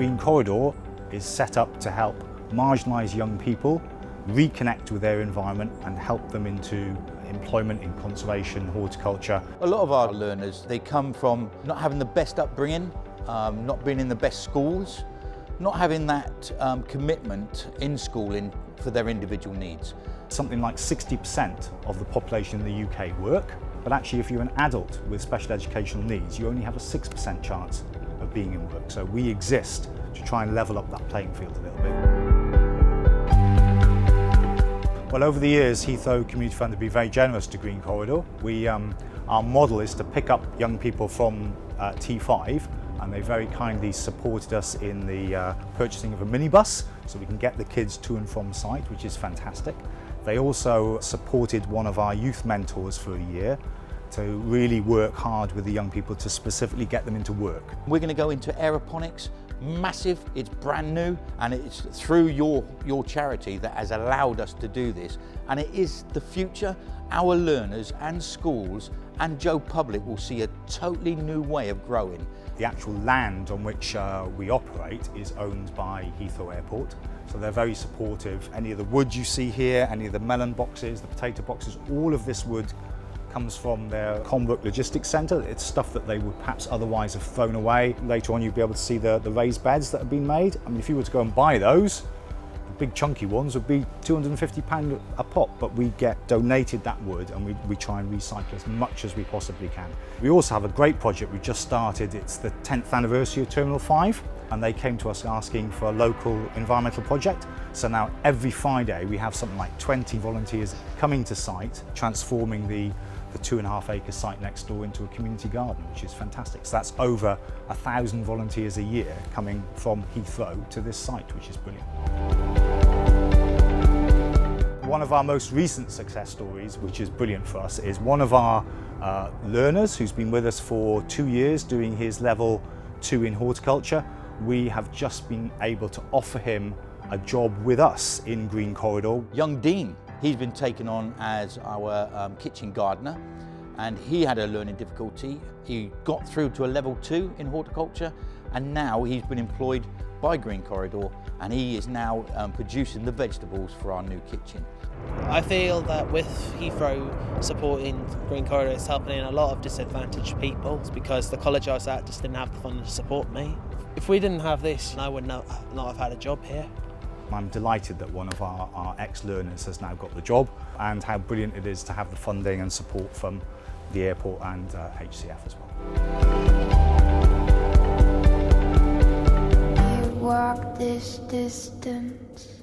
Green Corridor is set up to help marginalised young people reconnect with their environment and help them into employment in conservation, horticulture. A lot of our learners, they come from not having the best upbringing, not being in the best schools, not having that commitment in schooling for their individual needs. Something like 60% of the population in the UK work, but actually if you're an adult with special educational needs, you only have a 6% chance of being in work. So we exist to try and level up that playing field a little bit. Well, over the years, Heathrow Community Fund have been very generous to Green Corridor. Our model is to pick up young people from T5, and they very kindly supported us in the purchasing of a minibus so we can get the kids to and from site, which is fantastic. They also supported one of our youth mentors for a year to really work hard with the young people to specifically get them into work. We're going to go into aeroponics, massive, it's brand new, and it's through your charity that has allowed us to do this, and it is the future. Our learners and schools and Joe Public will see a totally new way of growing. The actual land on which we operate is owned by Heathrow Airport, so they're very supportive. Any of the wood you see here, any of the melon boxes, the potato boxes, all of this wood comes from their Convoke Logistics Centre. It's stuff that they would perhaps otherwise have thrown away. Later on you'll be able to see the raised beds that have been made. I mean, if you were to go and buy those, the big chunky ones would be £250 a pop, but we get donated that wood and we try and recycle as much as we possibly can. We also have a great project we just started. It's the 10th anniversary of Terminal 5, and they came to us asking for a local environmental project. So now every Friday we have something like 20 volunteers coming to site, transforming the 2.5 acre site next door into a community garden, which is fantastic. So that's over 1,000 volunteers a year coming from Heathrow to this site, which is brilliant. One of our most recent success stories, which is brilliant for us, is one of our learners who's been with us for 2 years doing his level 2 in horticulture. We have just been able to offer him a job with us in Green Corridor. Young Dean, he's been taken on as our kitchen gardener, and he had a learning difficulty. He got through to a level 2 in horticulture, and now he's been employed by Green Corridor, and he is now producing the vegetables for our new kitchen. I feel that with Heathrow supporting Green Corridor, it's helping in a lot of disadvantaged people, because the college I was at just didn't have the funding to support me. If we didn't have this, I would not have had a job here. I'm delighted that one of our ex-learners has now got the job, and how brilliant it is to have the funding and support from the airport and HCF as well. I walk this distance